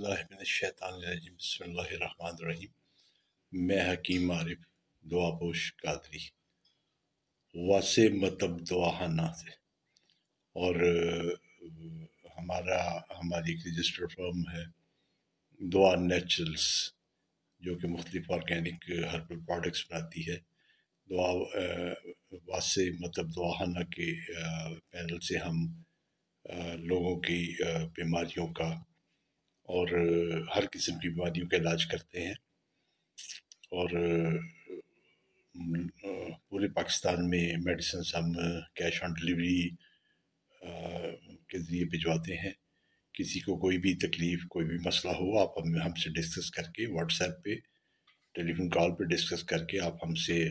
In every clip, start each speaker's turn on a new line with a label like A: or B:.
A: औज़ुबिल्लाहिमिनश्शैतानिर्रजीम बिस्मिल्लाहिर्रहमानिर्रहीम। मैं हकीम आरिफ दुआपोश कादरी वासे मतब दुआहाना से और हमारी एक रजिस्टर्ड फर्म है दुआ नेचुरल्स, जो कि मुख्तलिफ ऑर्गेनिक हर्बल प्रोडक्ट्स बनाती है। दुआ वासे मतलब दुआहाना के पैनल से हम लोगों की बीमारियों का और हर किस्म की बीमारियों का इलाज करते हैं और पूरे पाकिस्तान में मेडिसिन हम कैश ऑन डिलीवरी के ज़रिए भिजवाते हैं। किसी को कोई भी तकलीफ़, कोई भी मसला हो, आप हमसे डिस्कस करके व्हाट्सएप पे, टेलीफोन कॉल पे डिस्कस करके आप हमसे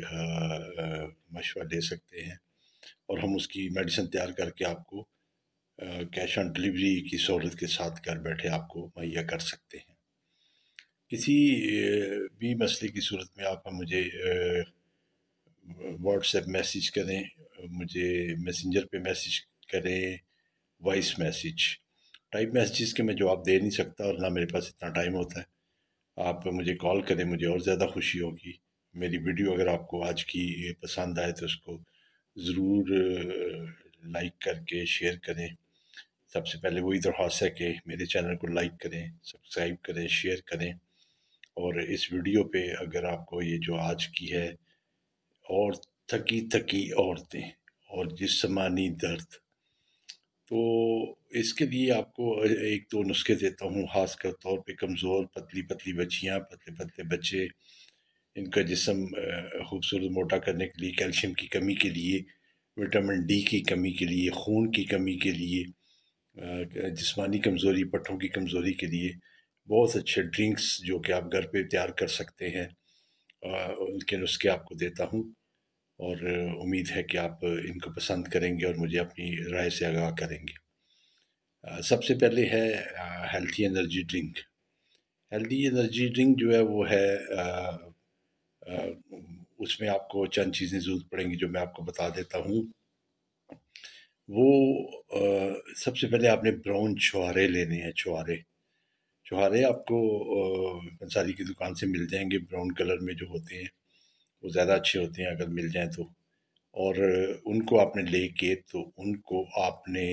A: मशवरा ले सकते हैं और हम उसकी मेडिसिन तैयार करके आपको कैश ऑन डिलीवरी की सहूलत के साथ घर बैठे आपको मुहैया कर सकते हैं। किसी भी मसले की सूरत में आप मुझे व्हाट्सएप मैसेज करें, मुझे मैसेंजर पे मैसेज करें, वॉइस मैसेज। टाइप मैसेजेस के मैं जवाब दे नहीं सकता और ना मेरे पास इतना टाइम होता है। आप मुझे कॉल करें, मुझे और ज़्यादा खुशी होगी। मेरी वीडियो अगर आपको आज की पसंद आए तो उसको ज़रूर लाइक करके शेयर करें। सबसे पहले वही दरख्वास्त है कि मेरे चैनल को लाइक करें, सब्सक्राइब करें, शेयर करें और इस वीडियो पे अगर आपको ये जो आज की है और थकी थकी औरतें और जिस्मानी दर्द, तो इसके लिए आपको एक दो नुस्खे देता हूँ। ख़ास कर तौर पे कमज़ोर पतली पतली बच्चियाँ, पतले पतले बच्चे, इनका जिस्म खूबसूरत मोटा करने के लिए, कैल्शियम की कमी के लिए, विटामिन डी की कमी के लिए, खून की कमी के लिए, जिस्मानी कमज़ोरी, पट्ठों की कमज़ोरी के लिए बहुत अच्छे ड्रिंक्स जो कि आप घर पे तैयार कर सकते हैं, उनके नुस्खे आपको देता हूँ और उम्मीद है कि आप इनको पसंद करेंगे और मुझे अपनी राय से आगाह करेंगे। सबसे पहले है healthy energy drink. Healthy energy drink जो है वो है उसमें आपको चंद चीज़ें ज़रूरत पड़ेंगी जो मैं आपको बता देता हूँ। वो सबसे पहले आपने ब्राउन छुहारे लेने हैं। छुहारे आपको पंसारी की दुकान से मिल जाएंगे, ब्राउन कलर में जो होते हैं वो ज़्यादा अच्छे होते हैं अगर मिल जाएं तो। और उनको आपने लेके तो उनको आपने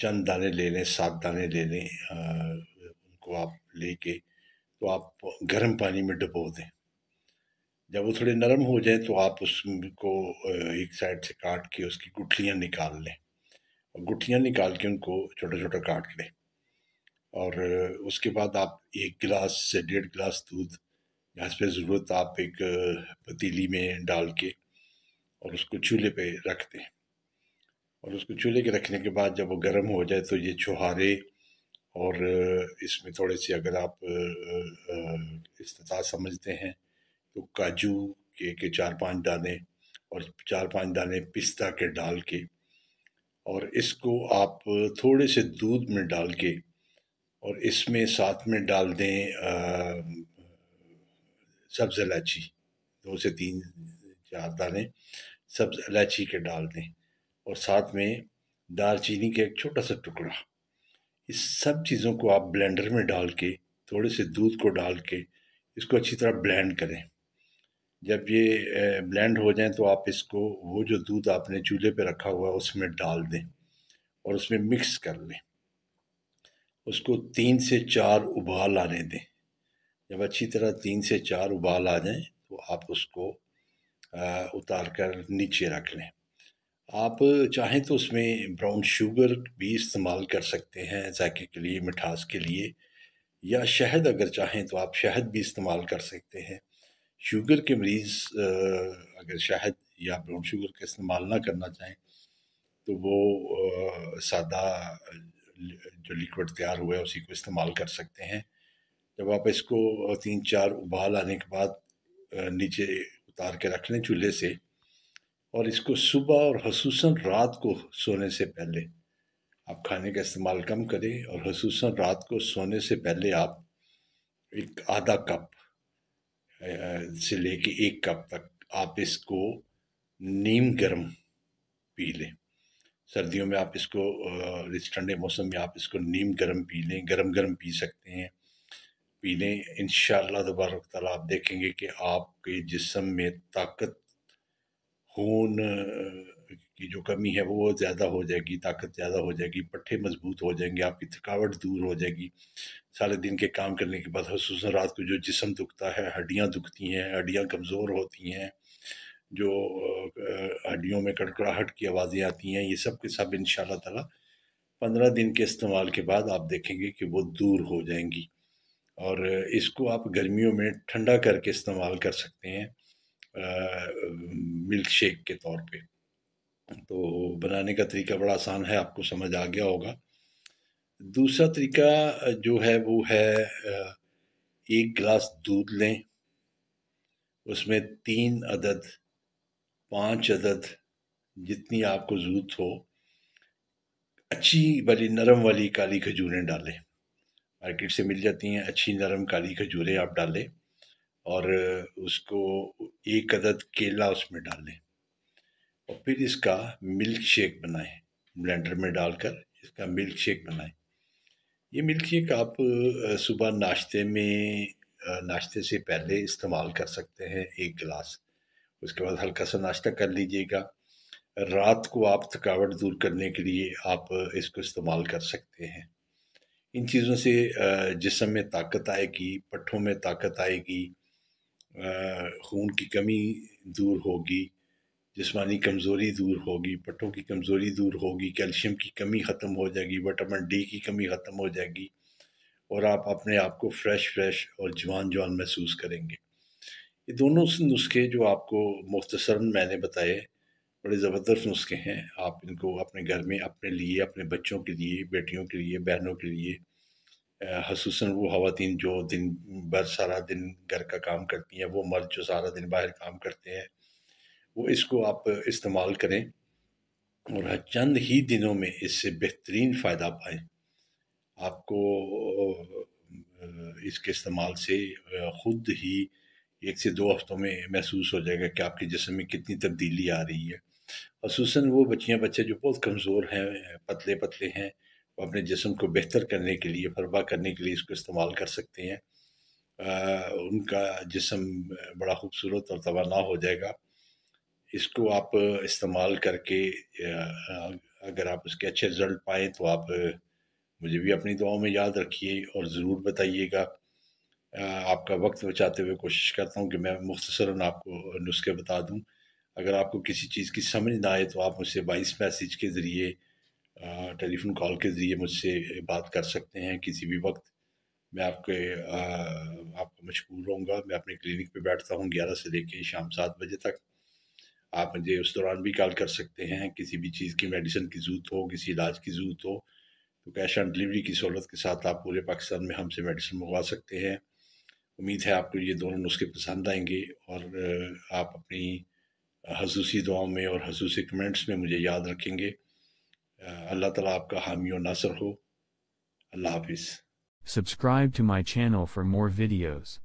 A: चंद दाने ले लें, 7 दाने ले लें। उनको आप लेके तो आप गर्म पानी में डुबो दें। जब वो थोड़े नरम हो जाए तो आप उसको एक साइड से काट के उसकी गुठलियाँ निकाल लें और गुठलियाँ निकाल के उनको छोटा-छोटा काट लें और उसके बाद आप 1 गिलास से 1.5 गिलास दूध, हस्ब ज़रूरत आप एक पतीली में डाल के और उसको चूल्हे पे रख दें और उसको चूल्हे के रखने के बाद जब वो गर्म हो जाए तो ये छुहारे और इसमें थोड़े से अगर आप इस्तेताअ समझते हैं तो काजू के 4-5 दाने और 4-5 दाने पिस्ता के डाल के और इसको आप थोड़े से दूध में डाल के और इसमें साथ में डाल दें सब्ज़ इलायची, 2 से 3 4 दाने सब्ज़ इलायची के डाल दें और साथ में दालचीनी का एक छोटा सा टुकड़ा। इस सब चीज़ों को आप ब्लेंडर में डाल के थोड़े से दूध को डाल के इसको अच्छी तरह ब्लेंड करें। जब ये ब्लेंड हो जाए तो आप इसको वो जो दूध आपने चूल्हे पे रखा हुआ है उसमें डाल दें और उसमें मिक्स कर लें। उसको 3 से 4 उबाल आने दें। जब अच्छी तरह 3 से 4 उबाल आ जाएँ तो आप उसको उतार कर नीचे रख लें। आप चाहें तो उसमें ब्राउन शुगर भी इस्तेमाल कर सकते हैं ज़ायके के लिए, मिठास के लिए, या शहद अगर चाहें तो आप शहद भी इस्तेमाल कर सकते हैं। शुगर के मरीज़ अगर शहद या ब्राउन शुगर का इस्तेमाल ना करना चाहें तो वो सादा जो लिक्विड तैयार हुआ है उसी को इस्तेमाल कर सकते हैं। जब आप इसको 3-4 उबाल आने के बाद नीचे उतार के रख लें चूल्हे से और इसको सुबह और ख़ुसूसन रात को सोने से पहले आप खाने का इस्तेमाल कम करें और ख़ुसूसन रात को सोने से पहले आप एक आधा कप से लेके 1 कप तक आप इसको नीम गर्म पी लें। سردیوں میں آپ اس کو اس ٹھنڈے موسم میں آپ اس کو نیم گرم پی لیں، گرم گرم پی سکتے ہیں، پی لیں انشاءاللہ تبارک تعالیٰ آپ دیکھیں گے کہ آپ کے جسم میں طاقت، خون کی جو کمی ہے وہ زیادہ ہو جائے گی، طاقت زیادہ ہو جائے گی، پٹھے مضبوط ہو جائیں گے، آپ کی تھکاوٹ دور ہو جائے گی سارے دن کے کام کرنے کے بعد، خصوصاً رات کو جو جسم دکھتا ہے، ہڈیاں دکھتی ہیں، ہڈیاں کمزور ہوتی ہیں، جو ہڈیوں میں کڑکڑاہٹ کی آوازیں آتی ہیں، یہ سب کے سب انشاءاللہ تعالیٰ 15 دن کے استعمال کے بعد آپ دیکھیں گے کہ وہ دور ہو جائیں گی۔ اور اس کو آپ گرمیوں میں ٹھنڈا کر کے استعمال کر سکتے ہیں ملک شیک کے طور پہ۔ تو بنانے کا طریقہ بڑا آسان ہے، آپ کو سمجھ آ گیا ہوگا۔ دوسرا طریقہ جو ہے وہ ہے 1 گلاس دودھ لیں، اس میں 3 عدد 5 عدد جتنی آپ کو ضرورت ہو اچھی والی نرم والی کالی کھجوریں ڈالیں، مارکیٹ سے مل جاتی ہیں اچھی نرم کالی کھجوریں آپ ڈالیں، اور اس کو 1 عدد کیلا اس میں ڈالیں، اور پھر اس کا ملک شیک بنائیں، بلینڈر میں ڈال کر اس کا ملک شیک بنائیں۔ یہ ملک شیک آپ صبح ناشتے میں ناشتے سے پہلے استعمال کر سکتے ہیں 1 گلاس، اس کے بعد ہلکا سا ناشتہ کر لیجئے گا، رات کو آپ تھکاوٹ دور کرنے کے لیے آپ اس کو استعمال کر سکتے ہیں۔ ان چیزوں سے جسم میں طاقت آئے گی، پٹھوں میں طاقت آئے گی، خون کی کمی دور ہوگی، جسمانی کمزوری دور ہوگی، پٹھوں کی کمزوری دور ہوگی، کیلشیم کی کمی ختم ہو جائے گی، وٹامن ڈی کی کمی ختم ہو جائے گی، اور آپ اپنے آپ کو فریش اور جوان محسوس کریں گے۔ یہ دونوں نسخے جو آپ کو مختصراً میں نے بتائے بڑے زبردست نسخے ہیں، آپ ان کو اپنے گھر میں اپنے لیے، اپنے بچوں کے لیے، بیٹیوں کے لیے، بہنوں کے لیے، خصوصاً وہ خواتین جو دن بھر سارا دن گھر کا کام کرتی ہیں، وہ مرد جو سارا دن باہر کام کرتے ہیں، وہ اس کو آپ استعمال کریں اور چند ہی دنوں میں اس سے بہترین فائدہ پائیں۔ آپ کو اس کے استعمال سے خود ہی 1 سے 2 ہفتوں میں محسوس ہو جائے گا کہ آپ کے جسم میں کتنی تبدیلی آ رہی ہے۔ خصوصاً وہ بچیاں بچے جو بہت کمزور ہیں، پتلے ہیں، وہ اپنے جسم کو بہتر کرنے کے لیے، بھرپا کرنے کے لیے اس کو استعمال کر سکتے ہیں۔ ان کا جسم بڑا خوبصورت اور توانا ہو جائے گا۔ اس کو آپ استعمال کر کے اگر آپ اس کے اچھے رزلٹ پائیں تو آپ مجھے بھی اپنی دعاؤں میں یاد رکھیے اور ضرور بتائیے گا۔ آپ کا وقت بچاتے ہوئے کوشش کرتا ہوں کہ میں مختصراً آپ کو نسخے بتا دوں۔ اگر آپ کو کسی چیز کی سمجھ نہ آئے تو آپ مجھ سے وائس میسیج کے ذریعے، ٹیلی فون کال کے ذریعے مجھ سے بات کر سکتے ہیں کسی بھی وقت۔ میں آپ کو مشغول رہوں گا، میں اپنے کلینک پہ بیٹھتا ہوں 11 سے لے کے شام 7 بجے تک۔ آپ مجھے اس دوران بھی کال کر سکتے ہیں، کسی بھی چیز کی میڈیسن کی ضرورت ہو، کسی علاج کی ضرورت ہو تو کیش آن ڈلیوری کی سہولت کے ساتھ آپ پورے پاکستان میں ہم سے میڈیسن منگوا سکتے ہیں۔ امید ہے آپ کو یہ دونوں نسخے پسند آئیں گے، اور آپ اپنی خصوصی دعاؤں میں اور خصوصی کمنٹس میں مجھے یاد رکھیں گے۔ اللہ تعالیٰ آپ کا حامی و ناصر ہو۔ اللہ حافظ۔
B: Subscribe to my channel for more videos.